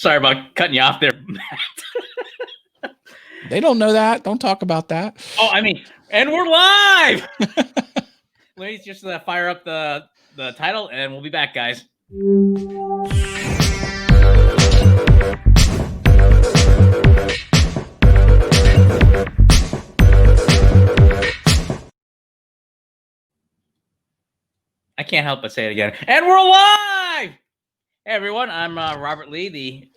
Sorry about cutting you off there, Matt. They don't know that. Don't talk about that. Oh, I mean, and we're live. Ladies, just fire up the title, and we'll be back, guys. I can't help but say it again. And we're live! Hey, everyone. I'm Robert Lee, the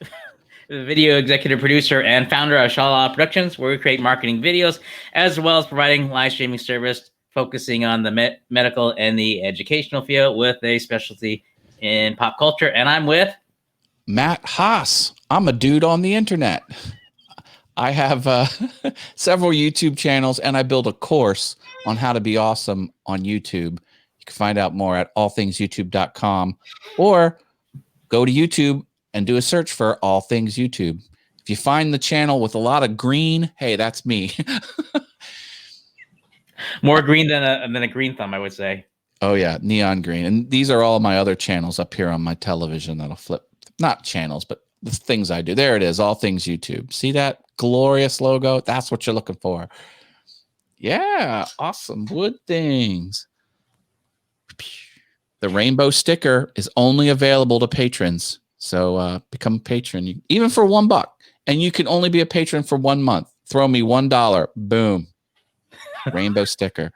video executive producer and founder of Shala Productions, where we create marketing videos, as well as providing live streaming service focusing on the medical and the educational field with a specialty in pop culture. And I'm with Matt Haas. I'm a dude on the internet. I have several YouTube channels, and I build a course on how to be awesome on YouTube. You can find out more at allthingsyoutube.com, or go to YouTube and do a search for All Things YouTube. If you find the channel with a lot of green, hey, that's me. More green than a green thumb, I would say. Oh yeah, neon green. And these are all my other channels up here on my television that'll flip. Not channels, but the things I do. There it is, All Things YouTube. See that glorious logo? That's what you're looking for. Yeah, awesome wood things. The rainbow sticker is only available to patrons. So become a patron, even for $1. And you can only be a patron for 1 month. Throw me $1. Boom. Rainbow sticker.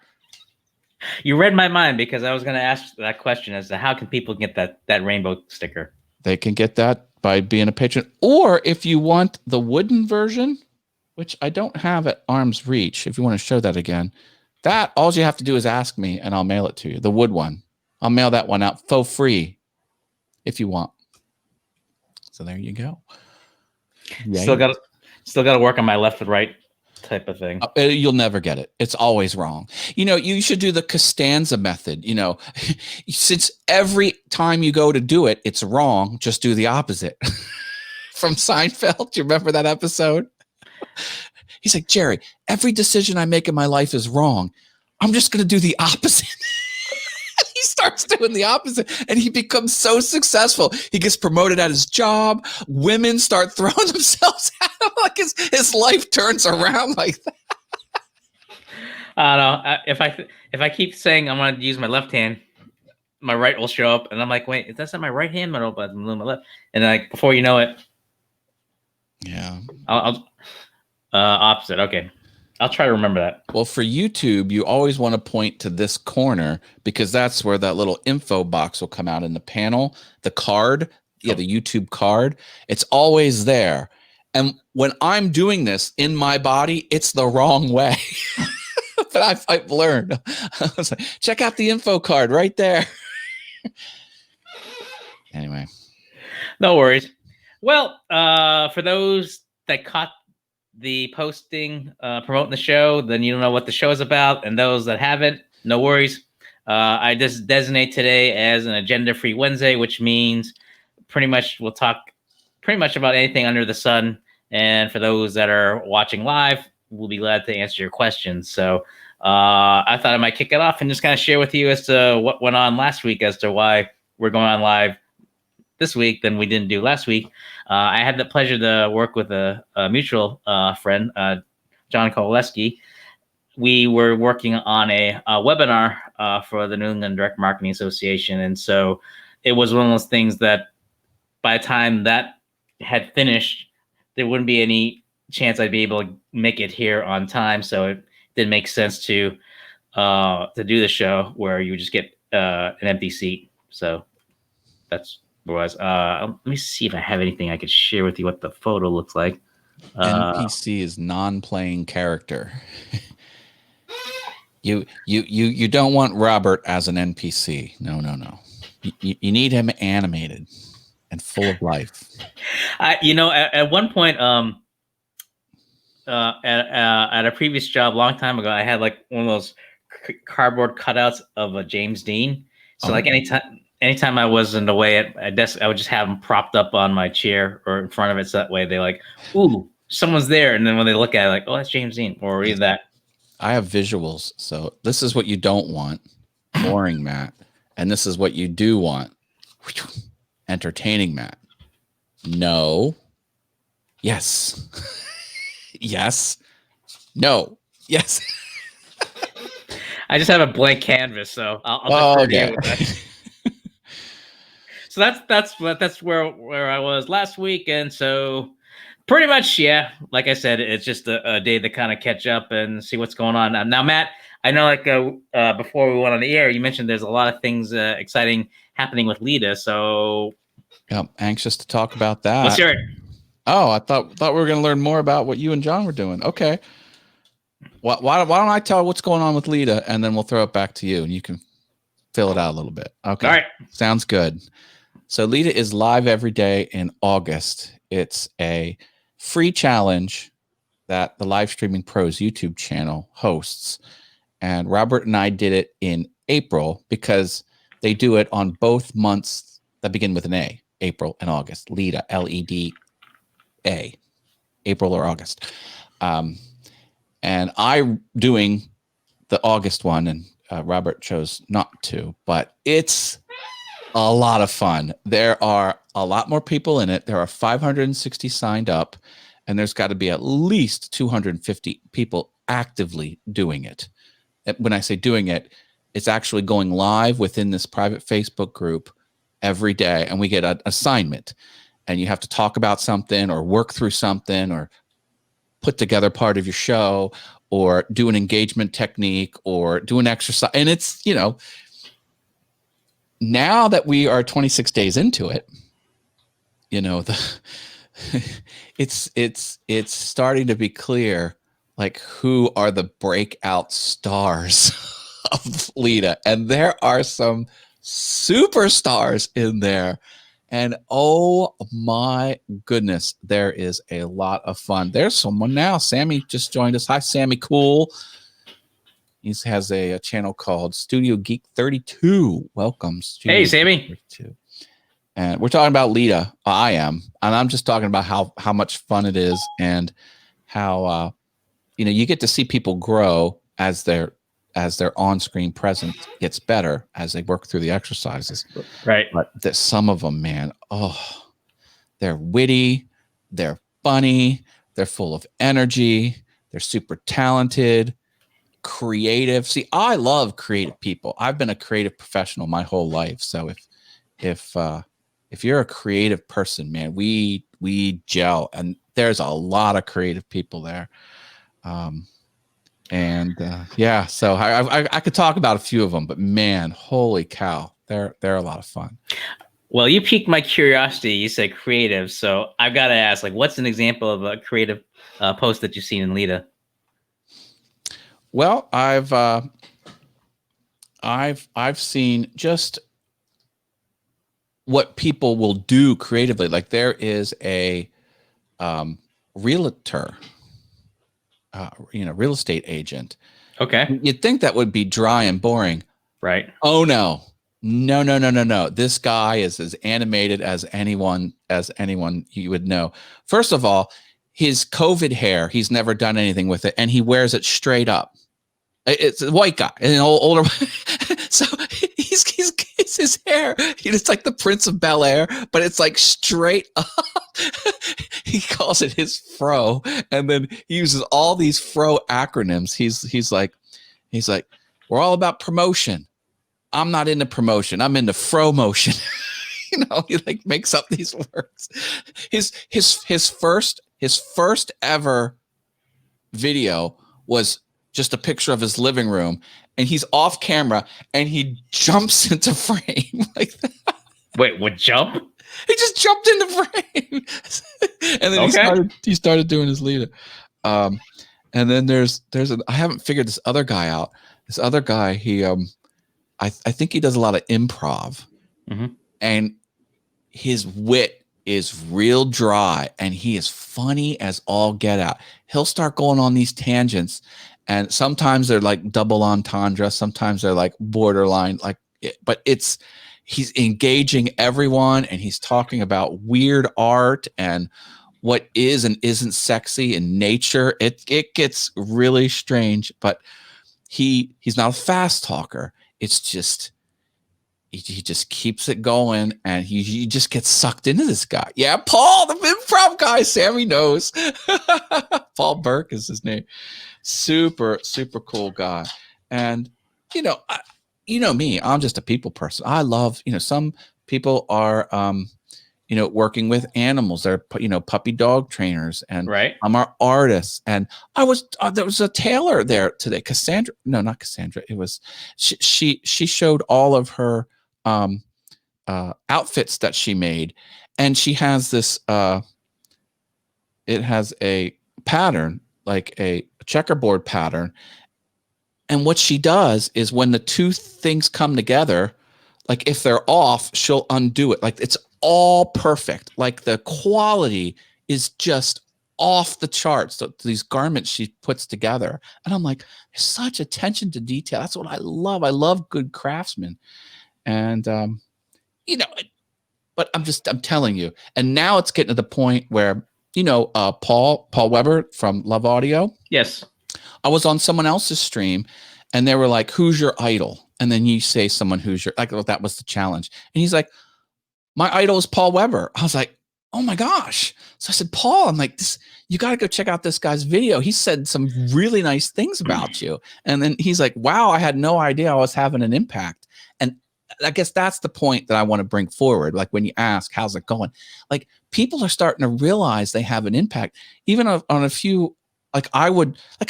You read my mind, because I was going to ask that question as to how can people get that rainbow sticker? They can get that by being a patron. Or if you want the wooden version, which I don't have at arm's reach, if you want to show that again, that all you have to do is ask me and I'll mail it to you. The wood one. I'll mail that one out for free if you want. So there you go. Yeah. Still got to work on my left and right type of thing. You'll never get it. It's always wrong. You know, you should do the Costanza method. You know, since every time you go to do it, it's wrong, just do the opposite. From Seinfeld. Do you remember that episode? He's like, Jerry, every decision I make in my life is wrong. I'm just going to do the opposite. He starts doing the opposite, and he becomes so successful. He gets promoted at his job. Women start throwing themselves at him. Like his life turns around like that. I don't know. If I keep saying I'm going to use my left hand, my right will show up, and I'm like, wait, that's not my right hand, but I'm doing my left. And like before you know it, yeah, I'll opposite. Okay. I'll try to remember that. Well, for YouTube, you always want to point to this corner, because that's where that little info box will come out in the panel. The card, the YouTube card, it's always there. And when I'm doing this in my body, it's the wrong way. But I've learned. I was like, check out the info card right there. Anyway. No worries. Well, for those that caught the posting promoting the show, then you don't know what the show is about. And those that haven't, no worries. I just designate today as an agenda-free Wednesday, which means pretty much we'll talk pretty much about anything under the sun. And for those that are watching live, we'll be glad to answer your questions. So I thought I might kick it off and just kind of share with you as to what went on last week, as to why we're going on live this week than we didn't do last week. I had the pleasure to work with a mutual friend, John Kowaleski. We were working on a webinar for the New England Direct Marketing Association. And so it was one of those things that by the time that had finished, there wouldn't be any chance I'd be able to make it here on time. So it didn't make sense to do the show where you would just get an empty seat. So that's was let me see if I have anything I could share with you what the photo looks like. NPC is non-playing character. You don't want Robert as an NPC. No. You need him animated and full of life. At one point, at a previous job, a long time ago, I had like one of those cardboard cutouts of a James Dean. So like anytime I wasn't away at a desk, I would just have them propped up on my chair or in front of it. So that way they like, ooh, someone's there. And then when they look at it, like, oh, that's James Dean, or either that. I have visuals. So this is what you don't want. Boring Matt. And this is what you do want. Entertaining Matt. No. Yes. Yes. No. Yes. I just have a blank canvas, so I'll defer to you with that. So that's where I was last week, and so pretty much, yeah. Like I said, it's just a day to kind of catch up and see what's going on. Now, Matt, I know before we went on the air, you mentioned there's a lot of things exciting happening with Lita. So, I'm anxious to talk about that. let's hear it. Oh, I thought we were going to learn more about what you and John were doing. Okay. Why don't I tell what's going on with Lita, and then we'll throw it back to you, and you can fill it out a little bit. Okay. All right. Sounds good. So Lita is live every day in August. It's a free challenge that the Live Streaming Pros YouTube channel hosts. And Robert and I did it in April because they do it on both months that begin with an A, April and August. Leda, L-E-D-A, April or August. And I'm doing the August one, and Robert chose not to, but it's a lot of fun. There are a lot more people in it. There are 560 signed up, and there's got to be at least 250 people actively doing it. When I say doing it, it's actually going live within this private Facebook group every day, and we get an assignment, and you have to talk about something or work through something or put together part of your show or do an engagement technique or do an exercise. And it's, now that we are 26 days into it, it's starting to be clear, like, who are the breakout stars of Lita. And there are some superstars in there. And oh my goodness, there is a lot of fun. There's someone now. Sammy just joined us. Hi, Sammy Cool. He has a channel called Studio Geek 32. Welcome. Studio Hey, Sammy. Geek 32. And we're talking about Lita. I am. And I'm just talking about how much fun it is and how, you get to see people grow as their on-screen presence gets better as they work through the exercises. Right. But some of them, man, they're witty, they're funny, they're full of energy, they're super talented, creative. See, I love creative people. I've been a creative professional my whole life. So if you're a creative person, man, we gel, and there's a lot of creative people there. Yeah, so I could talk about a few of them, but man, holy cow, they're a lot of fun. Well, you piqued my curiosity. You said creative, so I've got to ask, like, what's an example of a creative post that you've seen in Lita? Well, I've seen just what people will do creatively. Like, there is a realtor. Real estate agent. Okay. You'd think that would be dry and boring. Right. Oh no. This guy is as animated as anyone you would know. First of all, his COVID hair, he's never done anything with it, and he wears it straight up. It's a white guy, an older. So he's his hair. It's like the Prince of Bel-Air, but it's like straight up. He calls it his fro, and then he uses all these fro acronyms. He's like, we're all about promotion. I'm not into promotion. I'm into fro motion. He like makes up these words. His first ever video was just a picture of his living room, and he's off camera and he jumps into frame like that. Wait, what jump? He just jumped into frame. And then he started doing his leader. And then there's I haven't figured this other guy out. This other guy, he I think he does a lot of improv. Mm-hmm. And his wit is real dry, and he is funny as all get out. He'll start going on these tangents, and sometimes they're like double entendre, sometimes they're like borderline, but he's engaging everyone, and he's talking about weird art and what is and isn't sexy in nature. It gets really strange, but he's not a fast talker. It's just he just keeps it going, and he just gets sucked into this guy. Yeah, Paul, the improv guy. Sammy knows. Paul Burke is his name. Super, super cool guy. And you know me, I'm just a people person. I love, some people are working with animals. They're puppy dog trainers, and Right. are artists. And there was a tailor there today. Cassandra, no, not Cassandra. It was she showed all of her outfits that she made, and she has this. It has a pattern, like a checkerboard pattern. And what she does is when the two things come together, like if they're off, she'll undo it. Like it's all perfect. Like the quality is just off the charts. So these garments she puts together. And I'm like, there's such attention to detail. That's what I love. I love good craftsmen. And, but I'm telling you. And now it's getting to the point where, Paul Weber from Love Audio. Yes. I was on someone else's stream, and they were like, "Who's your idol?" And then you say someone who's your, like, well, that was the challenge. And he's like, "My idol is Paul Weber." I was like, "Oh my gosh." So I said, "Paul, I'm like, you got to go check out this guy's video. He said some really nice things about you." And then he's like, "Wow, I had no idea I was having an impact." And I guess that's the point that I want to bring forward. Like when you ask, how's it going? Like people are starting to realize they have an impact, even on a few. Like I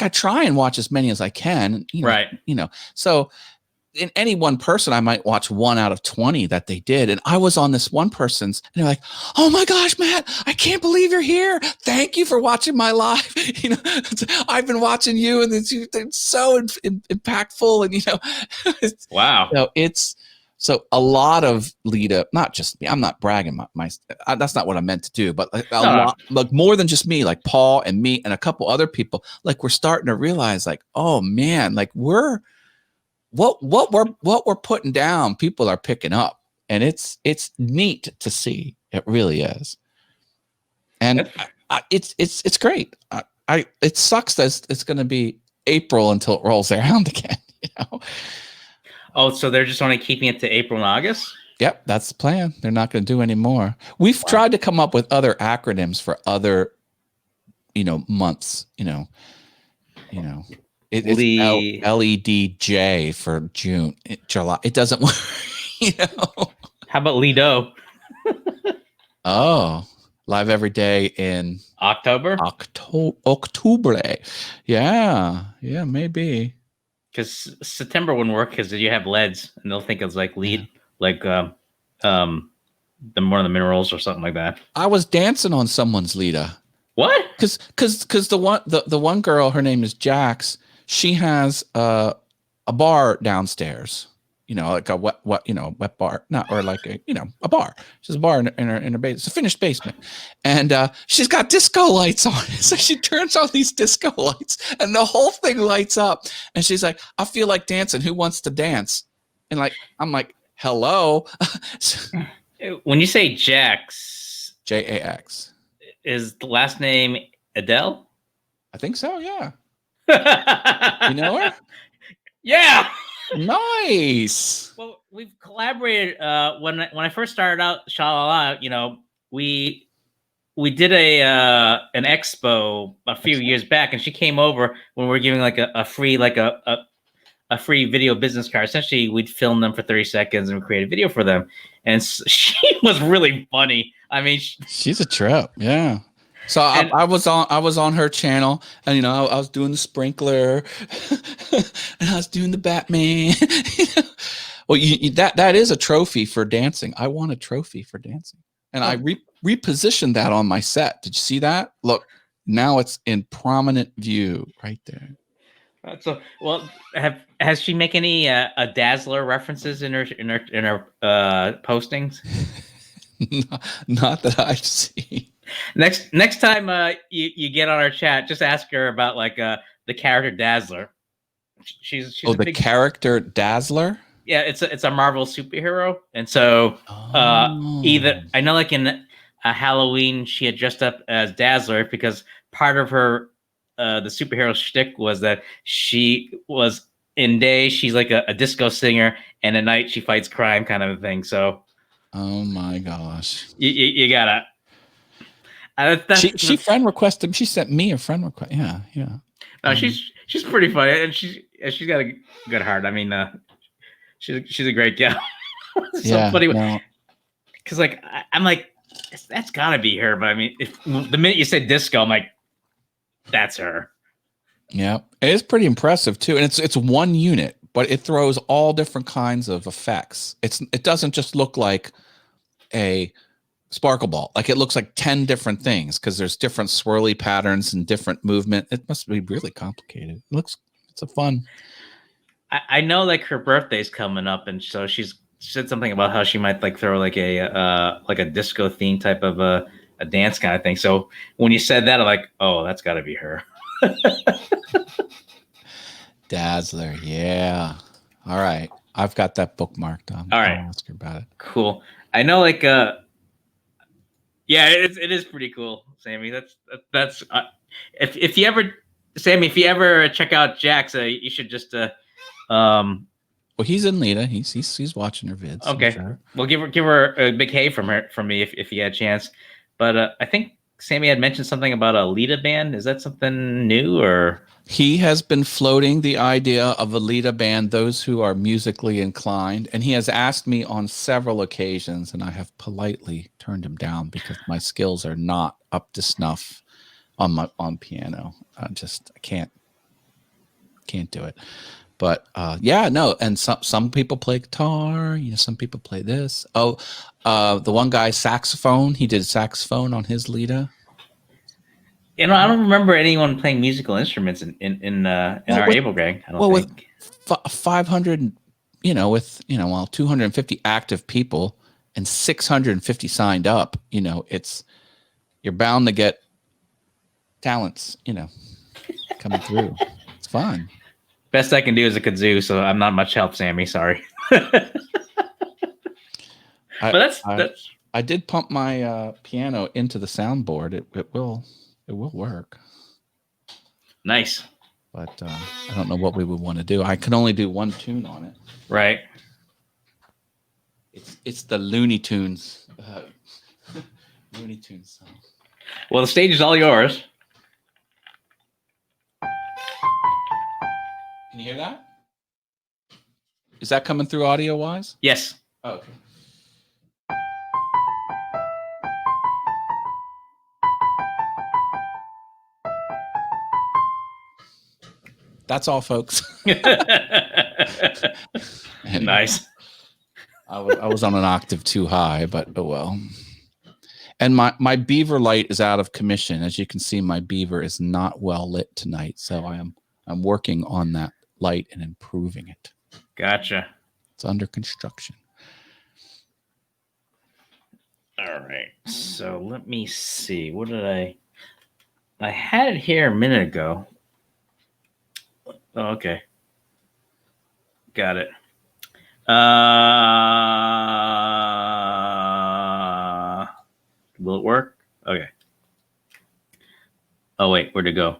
try and watch as many as I can. Right. So in any one person, I might watch 1 out of 20 that they did. And I was on this one person's, and they're like, "Oh my gosh, Matt, I can't believe you're here. Thank you for watching my live. I've been watching you, and it's so impactful." And, wow. It's, so a lot of Lita, not just me, I'm not bragging that's not what I meant to do, but a lot, like more than just me, like Paul and me and a couple other people, like we're starting to realize like, oh man, like what we're putting down, people are picking up, and it's neat to see. It really is. And it's great. It sucks that it's going to be April until it rolls around again, Oh, so they're just only keeping it to April and August? Yep, that's the plan. They're not going to do any more. We've tried to come up with other acronyms for other, months. It's LEDJ for June, July. It doesn't work. How about Lido? Oh, live every day in October. October. Yeah, maybe. Because September wouldn't work because you have LEDs, and they'll think it's like lead, like the one of the minerals or something like that. I was dancing on someone's Lita. What? Because the one girl, her name is Jax. She has a bar downstairs. Like a wet bar, not, or like a bar. She's a bar in her basement. It's a finished basement, and she's got disco lights on. So she turns on these disco lights, and the whole thing lights up. And she's like, "I feel like dancing. Who wants to dance?" And like, I'm like, "Hello." When you say Jax, Jax, is the last name Adele? I think so. Yeah. You know her? Yeah. Nice. Well, we've collaborated. When I first started out, Shalala, we did an expo a few years back, and she came over when we were giving like a free a free video business card. Essentially, we'd film them for 30 seconds and create a video for them, and she was really funny. I mean, she's a trip. Yeah. So I was on her channel, and I was doing the sprinkler, and I was doing the Batman. Well, that is a trophy for dancing. I won a trophy for dancing, and I repositioned that on my set. Did you see that? Look, now it's in prominent view right there. So, well, has she make any Dazzler references in her postings? Not that I've seen. Next time you get on our chat, just ask her about like the character Dazzler. She's the character Dazzler. Yeah, it's a Marvel superhero, and so either I know like in Halloween she had dressed up as Dazzler because part of her the superhero shtick was that she was in day she's like a disco singer, and at night she fights crime, kind of a thing. So Oh my gosh. you gotta. She friend requested. She sent me a friend request. Yeah, yeah. No, she's pretty funny, and she's got a good heart. I mean, she's a great gal. It's so funny because like I'm like that's gotta be her, but I mean, if the minute you said disco, I'm like, that's her. Yeah, it is pretty impressive too, and it's one unit, but it throws all different kinds of effects. It doesn't just look like a sparkle ball, like it looks like 10 different things because there's different swirly patterns and different movement. It must be really complicated. It's a fun. I know like her birthday's coming up, and so she said something about how she might like throw like a disco theme type of a dance kind of thing. So when you said that, I'm like, oh, that's got to be her. Dazzler, yeah. All right, I've got that bookmarked. All right, I'll ask her about it. Cool. I know, like, yeah, it is pretty cool, Sammy. That's if you ever, Sammy, if you ever check out Jax, you should just Well, he's in Lita. He's watching her vids. Okay, sure. Well, give her a big hey from me if you had a chance. But I think Sammy had mentioned something about a Lita band. Is that something new or? He has been floating the idea of a Lita band, those who are musically inclined, and he has asked me on several occasions, and I have politely turned him down because my skills are not up to snuff on piano. I can't do it. But yeah, no, and some people play guitar, some people play this. Oh, the one guy saxophone, he did saxophone on his Lita. I don't remember anyone playing musical instruments in our Able Gang. I don't think. With 500, with 250 active people and 650 signed up, you're bound to get talents, coming through. It's fun. Best I can do is a kazoo, so I'm not much help, Sammy. Sorry. But I did pump my piano into the soundboard. It will work. Nice. But I don't know what we would want to do. I can only do one tune on it. Right. It's the Looney Tunes. Looney Tunes song. Well, the stage is all yours. Can you hear that? Is that coming through audio wise? Yes. Oh, okay. That's all, folks. Nice. I was on an octave too high, but oh well. And my beaver light is out of commission. As you can see, my beaver is not well lit tonight, so I'm working on that light and improving it. Gotcha. It's under construction. All right. So let me see. What did I had it here a minute ago. Oh, okay. Got it. Will it work? Okay. Oh, wait. Where'd it go?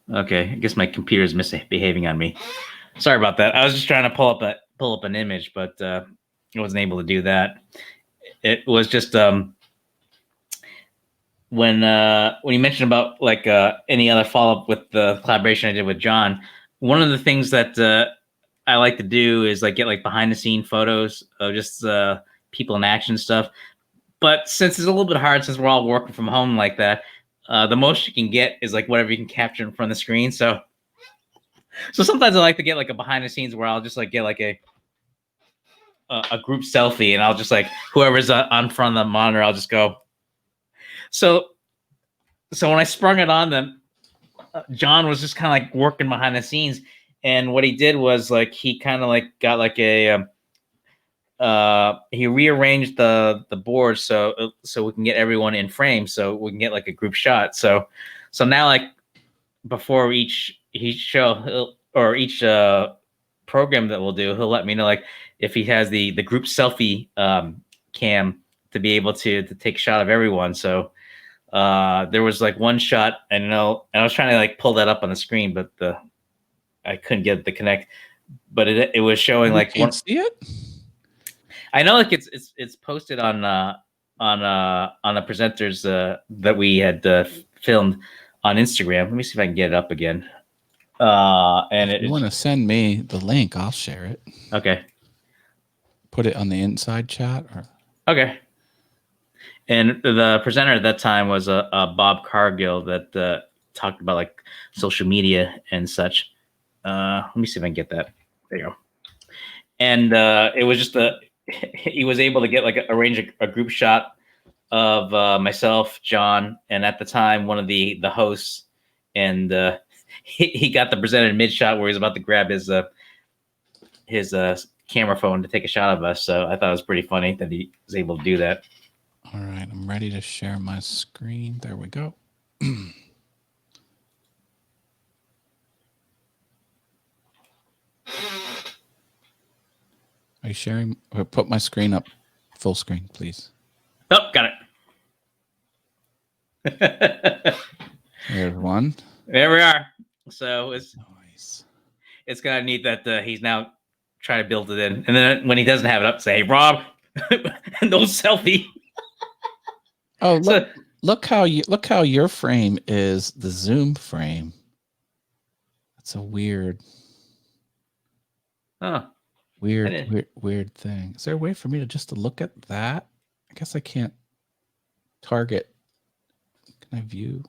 Okay. I guess my computer's misbehaving on me. Sorry about that. I was just trying to pull up an image, but I wasn't able to do that. It was just when you mentioned about like any other follow-up with the collaboration I did with John, one of the things that I like to do is like get like behind the scene photos of just people in action stuff. But since it's a little bit hard, since we're all working from home like that, the most you can get is like whatever you can capture in front of the screen. So sometimes I like to get like a behind the scenes where I'll just like get like a group selfie, and I'll just like whoever's on front of the monitor, I'll just go. So when I sprung it on them, John was just kind of like working behind the scenes, and what he did was like he kind of like got like a he rearranged the board so we can get everyone in frame, so we can get like a group shot. So now like before each show or each program that we'll do, he'll let me know like if he has the group selfie cam to be able to take a shot of everyone. So there was like one shot, and I was trying to like pull that up on the screen, but I couldn't get it to connect, but it was showing You like can't see it. I know like it's posted on the presenters that we had filmed on Instagram. Let me see if I can get it up again. And If you want to send me the link, I'll share it. Okay. Put it on the inside chat or okay. And the presenter at that time was Bob Cargill that talked about like social media and such. Let me see if I can get that. There you go. And it was just he was able to get like arrange a group shot of myself, John, and at the time one of the hosts, and he got the presenter mid shot where he's about to grab his camera phone to take a shot of us. So I thought it was pretty funny that he was able to do that. All right, I'm ready to share my screen. There we go. Are you sharing? Put my screen up full screen, please. Oh, got it. There's one. There we are. So Nice. It's kind of neat that he's now trying to build it in, and then when he doesn't have it up, say, hey, "Rob, no selfie." Oh, look how your frame is the Zoom frame. That's a weird. Oh. Weird thing. Is there a way for me to look at that? I guess I can't target. Can I view?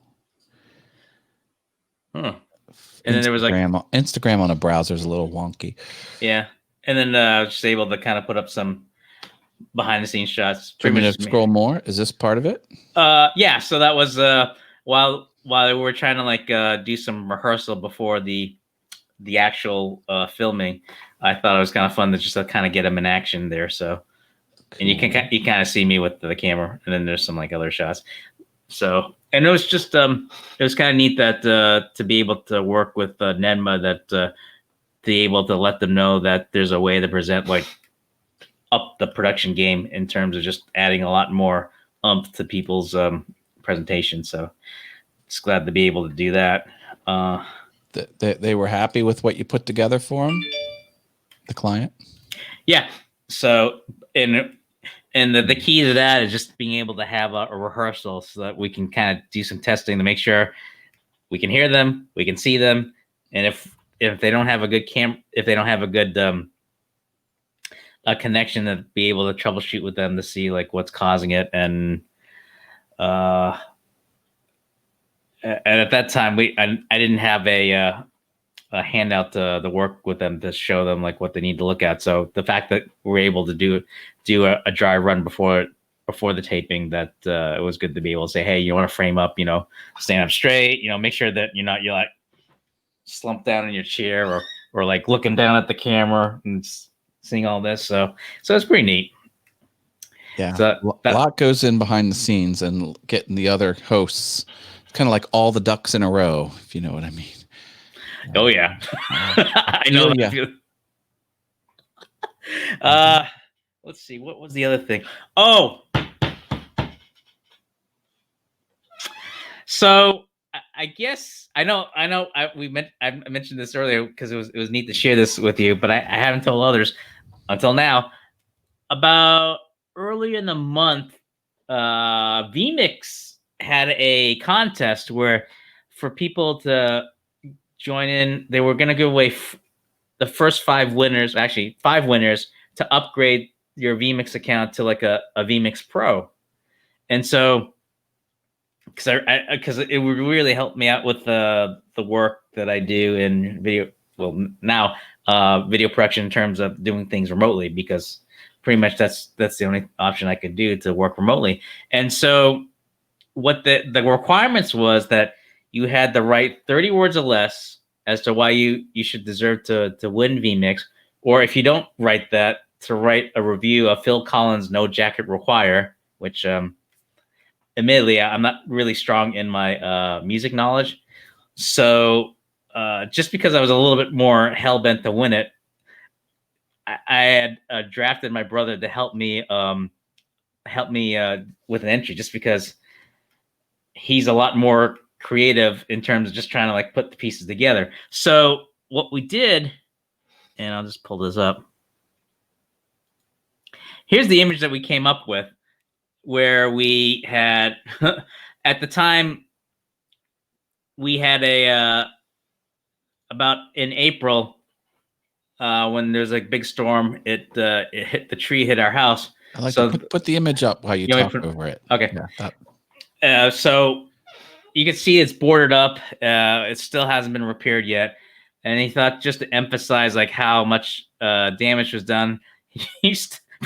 Huh. And then there was like Instagram on a browser is a little wonky. Yeah, and then just able to kind of put up some behind the scenes shots. Do you want me to scroll more? Is this part of it? Yeah. So that was while we were trying to like do some rehearsal before the actual filming. I thought it was kind of fun to just kind of get him in action there. So, cool. And you kind of see me with the camera, and then there's some like other shots. So, and it was just it was kind of neat that to be able to work with Nedma, that to be able to let them know that there's a way to present like up the production game in terms of just adding a lot more umph to people's presentation. So, just glad to be able to do that. They were happy with what you put together for them, the client. Yeah. So, and the key to that is just being able to have a rehearsal so that we can kind of do some testing to make sure we can hear them, we can see them, and if they don't have a good if they don't have a good a connection, to be able to troubleshoot with them to see like what's causing it. And at that time I didn't have a handout to work with them to show them like what they need to look at. So the fact that we're able to do a dry run before the taping, that it was good to be able to say, hey, you want to frame up, stand up straight, make sure that you're like slumped down in your chair or like looking down at the camera and seeing all this. So it's pretty neat. Yeah. So a lot goes in behind the scenes and getting the other hosts kind of like all the ducks in a row, if you know what I mean. Oh yeah. I know. Yeah. Let's see. What was the other thing? Oh, so I guess I know. I mentioned this earlier because it was neat to share this with you, but I haven't told others until now. About early in the month, vMix had a contest where for people to join in, they were going to give away the first 5 winners, actually 5 winners, to upgrade your vMix account to like a vMix Pro. And so, because it would really help me out with the work that I do in video, now video production in terms of doing things remotely, because pretty much that's the only option I could do to work remotely. And so what the requirements was that you had to write 30 words or less as to why you should deserve to win vMix, or if you don't write that, to write a review of Phil Collins' No Jacket Require, which admittedly I'm not really strong in my music knowledge. So just because I was a little bit more hell-bent to win it, I had drafted my brother to help me with an entry, just because he's a lot more creative in terms of just trying to like put the pieces together. So what we did, and I'll just pull this up. Here's the image that we came up with, where we had at the time we had about in April when there's a big storm. It hit the tree, hit our house. I like to put the image up while you talk over it. Okay. Yeah, so you can see it's boarded up. It still hasn't been repaired yet. And he thought, just to emphasize like how much damage was done, he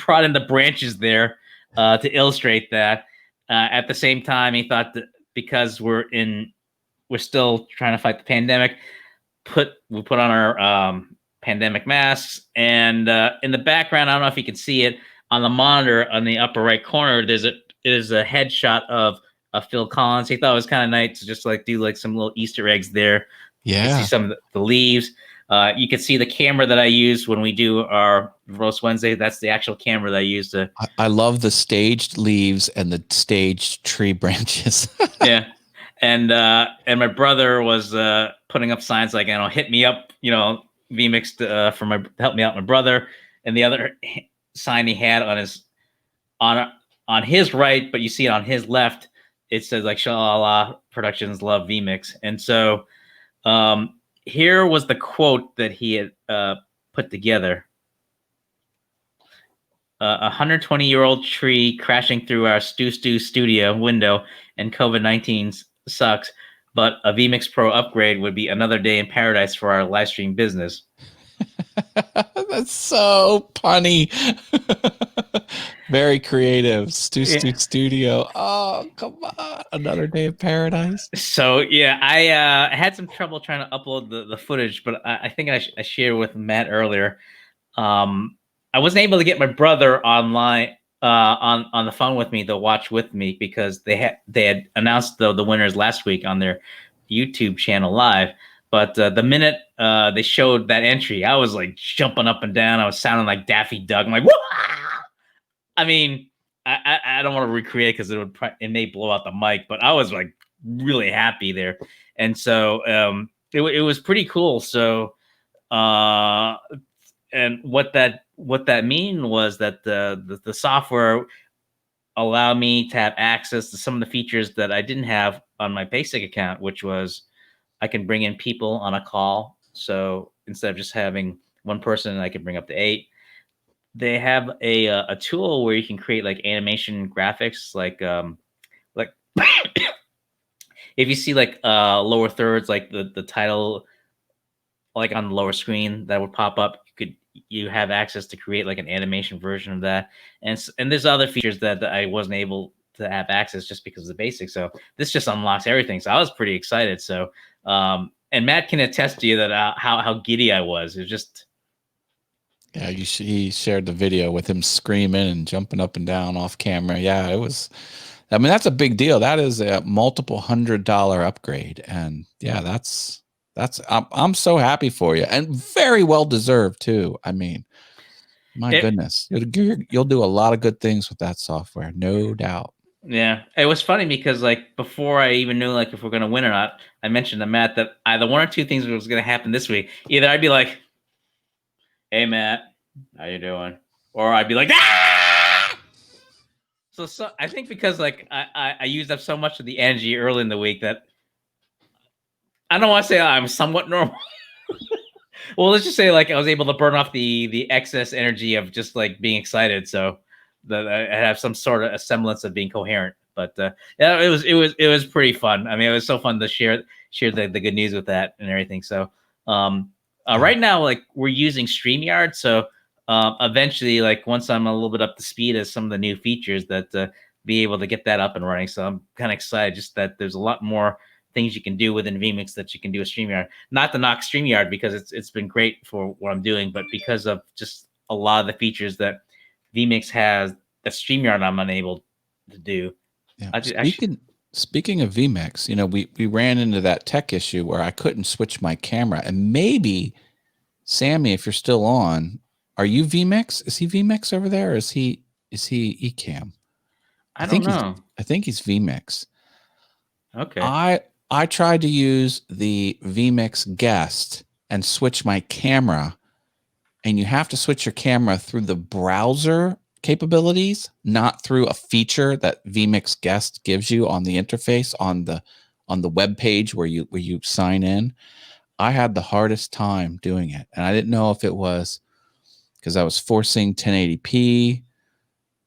brought in the branches there to illustrate that. At the same time, he thought that because we're still trying to fight the pandemic, we put on our pandemic masks. And in the background, I don't know if you can see it, on the monitor on the upper right corner, there's a headshot of Phil Collins. He thought it was kind of nice to just like do like some little Easter eggs there. Yeah. You can see some of the leaves. You can see the camera that I use when we do our Roast Wednesday. That's the actual camera that I use to. I love the staged leaves and the staged tree branches. Yeah. And my brother was putting up signs like, hit me up, vMix to help me out, my brother. And the other sign he had on his right, but you see it on his left, it says like Shalala Productions love vMix. And so here was the quote that he had put together. 120-year-old tree crashing through our Stu studio window, and COVID-19 sucks, but a vMix Pro upgrade would be another day in paradise for our live stream business. That's so punny. Very creative. Stu Studio. Oh, come on. Another day of paradise. So, yeah, I had some trouble trying to upload the footage, but I think I shared with Matt earlier. I wasn't able to get my brother online on the phone with me to watch with me because they had announced the winners last week on their YouTube channel live. But the minute they showed that entry, I was like jumping up and down. I was sounding like Daffy Duck. I'm like, whoa! I mean, I don't want to recreate because it may blow out the mic, but I was like really happy there, and so it was pretty cool. So, and what that mean was that the software allowed me to have access to some of the features that I didn't have on my basic account, which was I can bring in people on a call. So instead of just having one person, I can bring up to 8. They have a tool where you can create like animation graphics, like if you see like lower thirds, like the title, like on the lower screen that would pop up, you have access to create like an animation version of that. And there's other features that I wasn't able to have access just because of the basics. So this just unlocks everything. So I was pretty excited. So and Matt can attest to you that how giddy I was. It was just. Yeah, he shared the video with him screaming and jumping up and down off camera. Yeah, it was. I mean, that's a big deal. That is a multiple $100 upgrade, and yeah, that's. I'm so happy for you, and very well deserved too. I mean, my goodness, you'll do a lot of good things with that software, no doubt. Yeah, it was funny because like before I even knew like if we're gonna win or not, I mentioned to Matt that either one or two things was gonna happen this week. Either I'd be like, "Hey Matt, how you doing?" Or I'd be like, "Ah!" So I think because like I used up so much of the energy early in the week that I don't want to say I'm somewhat normal. Well, let's just say like I was able to burn off the excess energy of just like being excited, so that I have some sort of a semblance of being coherent. But yeah, it was pretty fun. I mean, it was so fun to share the good news with that and everything. So right now, like we're using StreamYard, so eventually, like once I'm a little bit up to speed as some of the new features, that be able to get that up and running. So I'm kind of excited just that there's a lot more things you can do within vMix that you can do with StreamYard. Not to knock StreamYard because it's been great for what I'm doing, but because of just a lot of the features that vMix has that StreamYard I'm unable to do. Yeah. Speaking of vMix, we ran into that tech issue where I couldn't switch my camera, and maybe Sammy, if you're still on, are you vMix? Is he vMix over there, or is he Ecamm? I don't know. I think he's vMix. Okay. I tried to use the vMix guest, and switch my camera, and you have to switch your camera through the browser capabilities, not through a feature that vMix Guest gives you on the interface on the web page where you sign in. I had the hardest time doing it, and I didn't know if it was because I was forcing 1080p,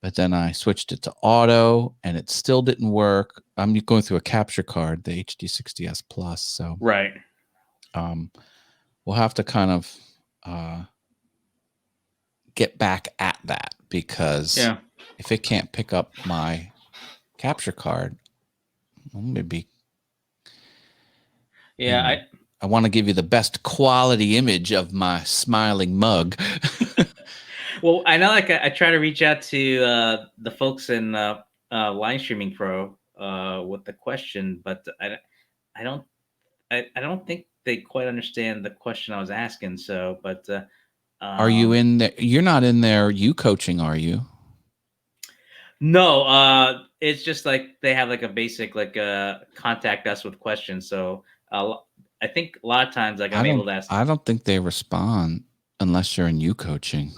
but then I switched it to auto, and it still didn't work. I'm going through a capture card, the HD60S Plus, so Right. we'll have to kind of get back at that, because Yeah. if it can't pick up my capture card, well, maybe. Yeah. I want to give you the best quality image of my smiling mug. Well, I know, like, I try to reach out to the folks in Line Streaming Pro with the question, but I don't think they quite understand the question I was asking. So, but Are you in there? You're not in there. You coaching? Are you? No, it's just like they have like a basic like contact us with questions. So I think a lot of times like I'm able to ask. I don't think they respond unless you're in you coaching.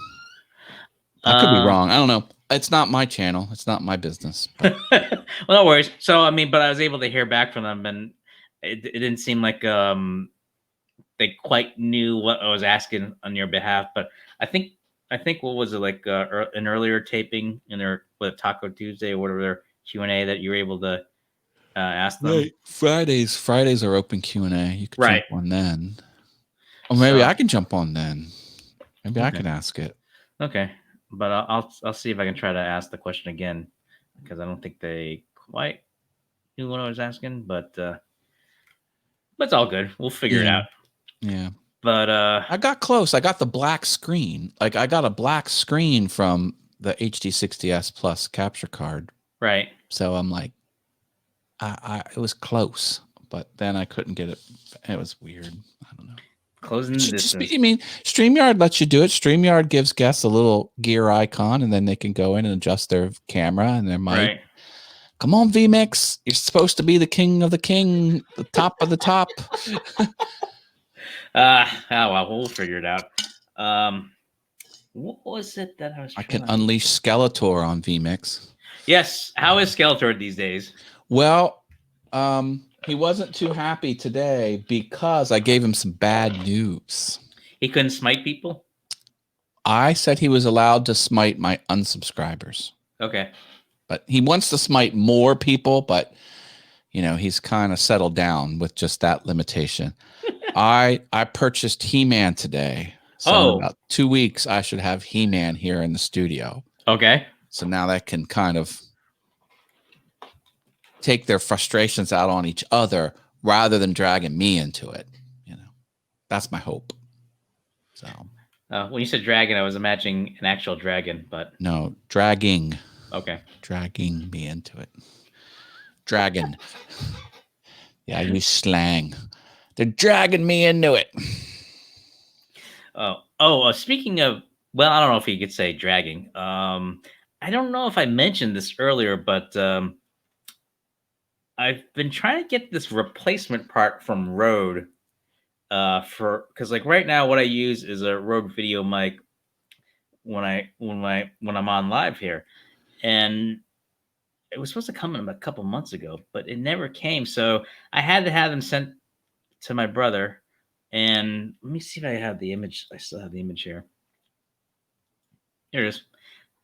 I could be wrong. I don't know. It's not my channel. It's not my business. Well, no worries. So I mean, but I was able to hear back from them, and it didn't seem like they quite knew what I was asking on your behalf. But I think what was it, like an earlier taping in their Taco Tuesday or whatever their Q&A that you were able to ask them. Right. Fridays are open Q&A. You could Right. jump on then. Or maybe I can jump on then. Maybe I can ask it. Okay. But I'll see if I can try to ask the question again, because I don't think they quite knew what I was asking, but it's all good. We'll figure it out. Yeah. But I got close. I got the black screen. Like, I got a black screen from the HD60S Plus capture card. Right. So I'm like, it was close, but then I couldn't get it. It was weird. I don't know. Closing the distance. I mean, StreamYard lets you do it. StreamYard gives guests a little gear icon, and then they can go in and adjust their camera and their mic. Right. Come on, vMix. You're supposed to be the king of the king, the top of the top. Well, we'll figure it out. What was it that I was? I can unleash Skeletor on vMix. Yes. How is Skeletor these days? Well, he wasn't too happy today because I gave him some bad news. He couldn't smite people? I said he was allowed to smite my unsubscribers. Okay. But he wants to smite more people, but he's kind of settled down with just that limitation. I purchased He-Man today. So in about 2 weeks, I should have He-Man here in the studio. Okay. So now that can kind of take their frustrations out on each other rather than dragging me into it. That's my hope. So when you said dragon, I was imagining an actual dragon, but no, dragging. Okay. Dragging me into it. Dragon. Yeah, I use slang. They're dragging me into it. Speaking of, well, I don't know if you could say dragging. I don't know if I mentioned this earlier, but I've been trying to get this replacement part from Rode because like right now what I use is a Rode video mic when I'm on live here, and it was supposed to come in a couple months ago, but it never came. So I had to have them sent to my brother. And let me see if I have the image. I still have the image here. Here it is.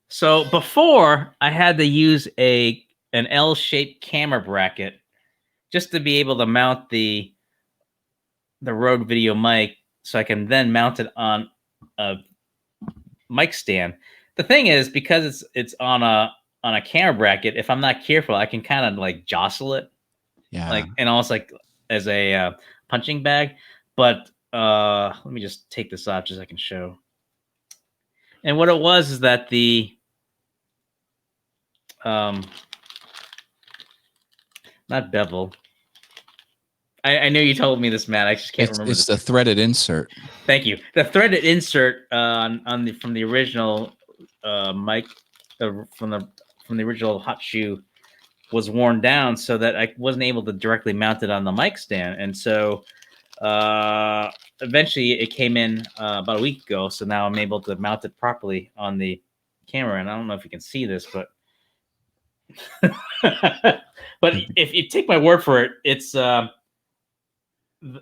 So before I had to use an L-shaped camera bracket just to be able to mount the Rode video mic, so I can then mount it on a mic stand. The thing is, because it's on a camera bracket, if I'm not careful, I can kind of like jostle it. Yeah. Like, and also like as a punching bag. But let me just take this off just so I can show. And what it was is that the not bevel. I know you told me this, Matt. I just can't remember. It's the threaded insert. Thank you. The threaded insert from the original mic, from the original Hot Shoe, was worn down, so that I wasn't able to directly mount it on the mic stand. And so eventually it came in about a week ago, so now I'm able to mount it properly on the camera. And I don't know if you can see this, but but if you take my word for it, it's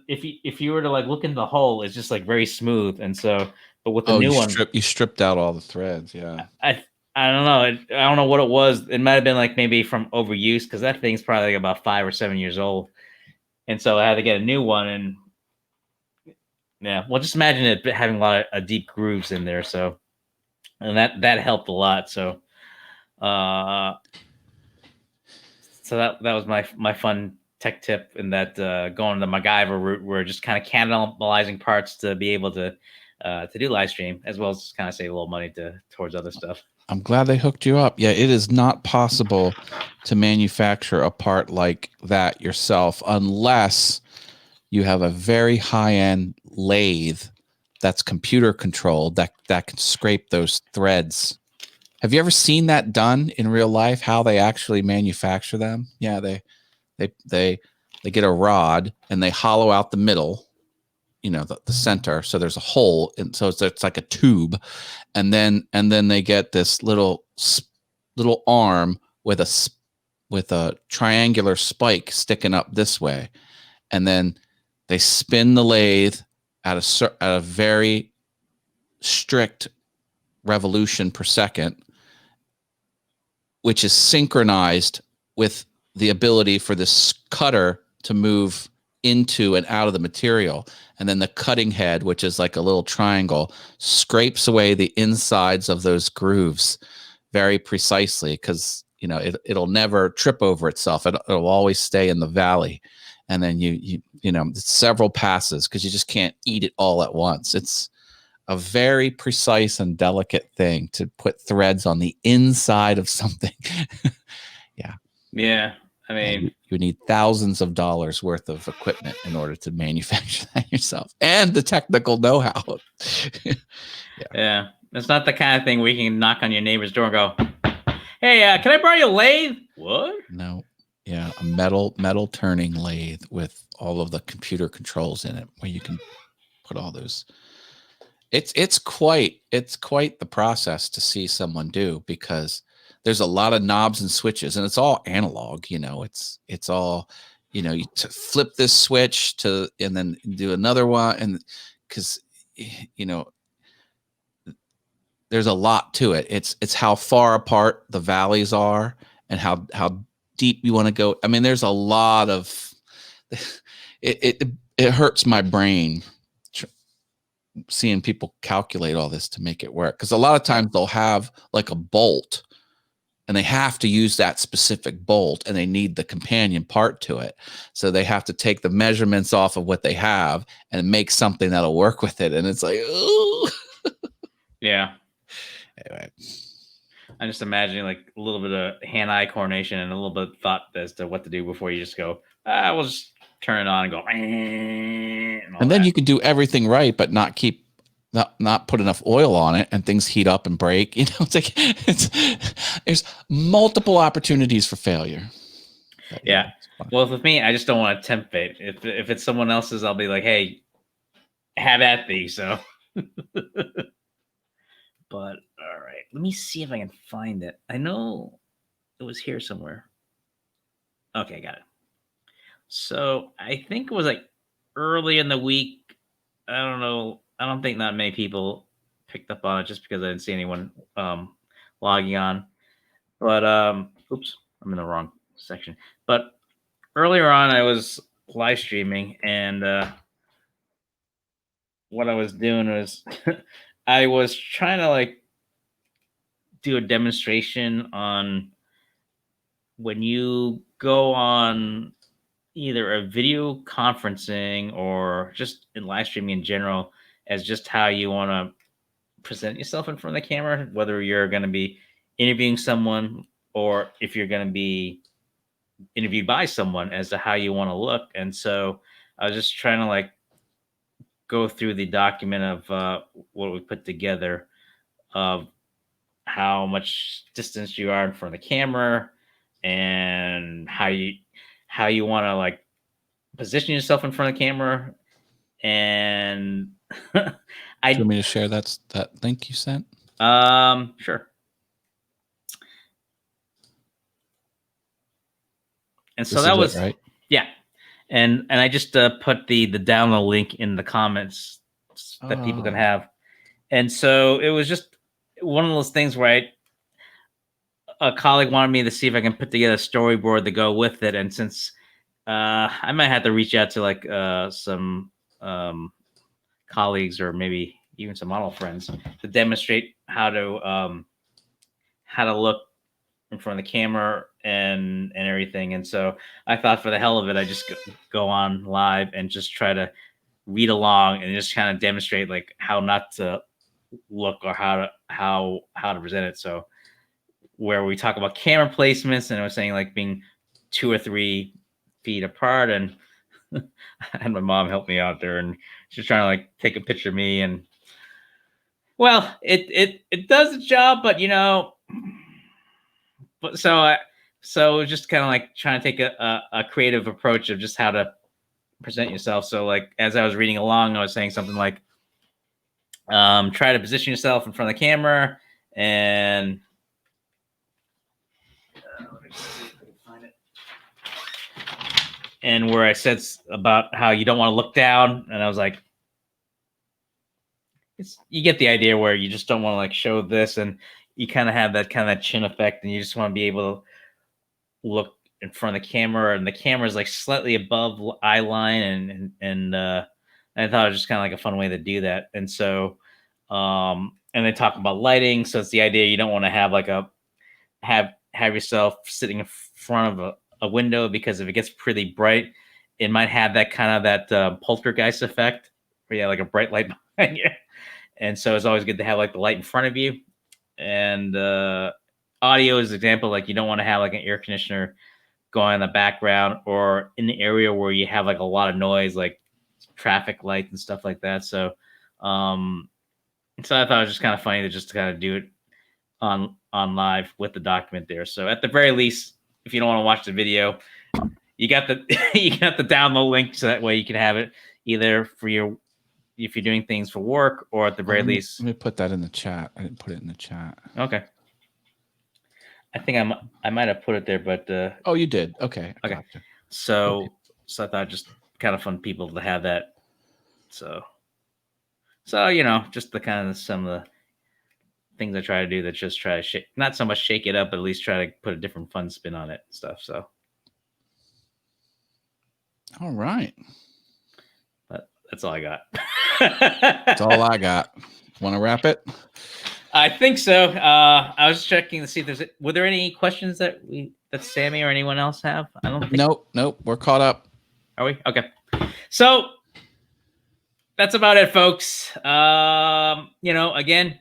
if you were to like look in the hole, it's just like very smooth. And so, but with the new one, you stripped out all the threads. Yeah. I don't know. I don't know what it was. It might have been like maybe from overuse, because that thing's probably like about 5 or 7 years old. And so I had to get a new one. And yeah, well, just imagine it having a lot of deep grooves in there. So, and that helped a lot. So, so that was my fun tech tip, in that going the MacGyver route, where just kind of cannibalizing parts to be able to do live stream, as well as kind of save a little money towards other stuff. I'm glad they hooked you up. Yeah, it is not possible to manufacture a part like that yourself unless you have a very high-end lathe that's computer controlled that can scrape those threads. Have you ever seen that done in real life, how they actually manufacture them? Yeah, they get a rod and they hollow out the middle, the center, so there's a hole, and so it's like a tube, and then they get this little arm with a triangular spike sticking up this way, and then they spin the lathe at a very strict revolution per second, which is synchronized with the ability for this cutter to move into and out of the material. And then the cutting head, which is like a little triangle, scrapes away the insides of those grooves very precisely, because it'll never trip over itself. It'll always stay in the valley. And then it's several passes, because you just can't eat it all at once. It's a very precise and delicate thing to put threads on the inside of something. Yeah. I mean, you need thousands of dollars worth of equipment in order to manufacture that yourself, and the technical know-how. Yeah. It's not the kind of thing where you can knock on your neighbor's door and go, "Hey, can I borrow your lathe?" What? No. Yeah, a metal turning lathe with all of the computer controls in it, where you can put all those. It's quite the process to see someone do, because there's a lot of knobs and switches, and it's all analog. It's all, you flip this switch and then do another one, and because there's a lot to it. It's how far apart the valleys are, and how deep you want to go. I mean, there's a lot of it hurts my brain seeing people calculate all this to make it work, because a lot of times they'll have like a bolt, and they have to use that specific bolt, and they need the companion part to it, so they have to take the measurements off of what they have and make something that'll work with it. And it's like, ooh. Yeah. Anyway, I'm just imagining like a little bit of hand-eye coordination and a little bit of thought as to what to do before you just go, we'll just turn it on and go. And then you can do everything right, but not put enough oil on it, and things heat up and break. It's like there's multiple opportunities for failure. But, yeah. Well, with me, I just don't want to tempt fate. If it's someone else's, I'll be like, hey, have at thee. So, but all right, let me see if I can find it. I know it was here somewhere. Okay, got it. So I think it was like early in the week. I don't know. I don't think not many people picked up on it, just because I didn't see anyone logging on. But oops, I'm in the wrong section. But earlier on, I was live streaming, and what I was doing was I was trying to like do a demonstration on when you go on either a video conferencing or just in live streaming in general, as just how you want to present yourself in front of the camera, whether you're going to be interviewing someone or if you're going to be interviewed by someone, as to how you want to look. And so I was just trying to like go through the document of what we put together, of how much distance you are in front of the camera, and how you want to like position yourself in front of the camera, and Do you want me to share that link you sent? Sure. And so This that is was it, right? yeah, and I just put the download link in the comments that people can Oh. have, and so it was just one of those things where a colleague wanted me to see if I can put together a storyboard to go with it, and since I might have to reach out to like some colleagues or maybe even some model friends to demonstrate how to look in front of the camera and everything. And so I thought for the hell of it, I just go on live and just try to read along and just kind of demonstrate like how not to look or how to present it. So where we talk about camera placements and I was saying like being 2 or 3 feet apart, and I had my mom help me out there, and she's trying to like take a picture of me, and well, it does the job, but but so just kind of like trying to take a creative approach of just how to present yourself. So like as I was reading along, I was saying something like, try to position yourself in front of the camera, and let me see if I can find it. And where I said about how you don't want to look down, and I was like, you get the idea where you just don't want to like show this, and you kind of have that kind of chin effect, and you just want to be able to look in front of the camera, and the camera is like slightly above eye line, and I thought it was just kind of like a fun way to do that. And so and they talk about lighting, so it's the idea you don't want to have like have yourself sitting in front of a window, because if it gets pretty bright, it might have that kind of that poltergeist effect where you have like a bright light behind you. And so it's always good to have like the light in front of you. And audio is an example, like you don't want to have like an air conditioner going in the background or in the area where you have like a lot of noise, like traffic lights and stuff like that. So so I thought it was just kind of funny to just kind of do it on live with the document there. So at the very least, if you don't want to watch the video, you got the you got the download link, so that way you can have it either for your if you're doing things for work, or at the very least. Let me put that in the chat. I didn't put it in the chat. Okay. I think I might have put it there, but oh, you did. Okay. Okay. Gotcha. So Okay. So I thought just kind of fun people to have that. So just the kind of some of the things I try to do that just try to shake, not so much shake it up, but at least try to put a different fun spin on it and stuff. So all right. But that's all I got. That's all I got. Want to wrap it? I think so. I was checking to see if were there any questions that Sammy or anyone else have? I don't think. Nope. We're caught up. Are we? Okay. So that's about it, folks. Again,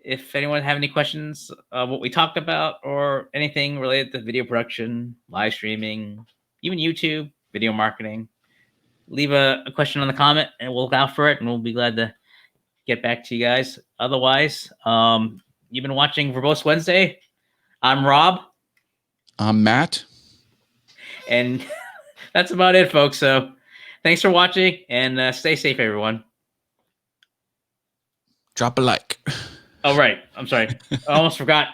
if anyone have any questions what we talked about or anything related to video production, live streaming, even YouTube, video marketing, leave a question on the comment and we'll look out for it, and we'll be glad to get back to you guys. Otherwise, you've been watching Verbose Wednesday. I'm Rob. I'm Matt. And that's about it, folks. So thanks for watching, and stay safe, everyone. Drop a like. Oh, right. I'm sorry. I almost forgot.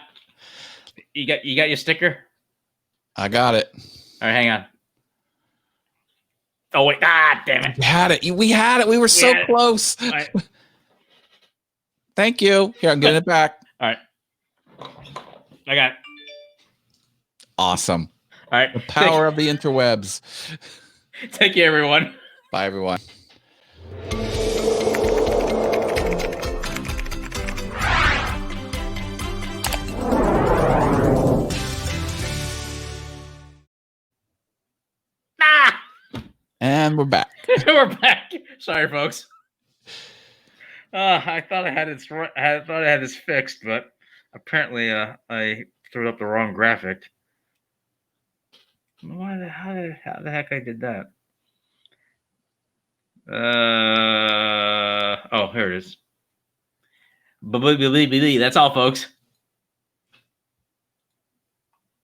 You got your sticker? I got it. All right, hang on. Oh, wait. Ah, damn it. We had it. We were so close. Right. Thank you. Here, I'm getting it back. All right. I got it. Awesome. All right. The power of the interwebs. Take care, everyone. Bye, everyone. And we're back. We're back. Sorry, folks. I thought I had this fixed, but apparently I threw up the wrong graphic. How the heck I did that? Oh, here it is. That's all, folks.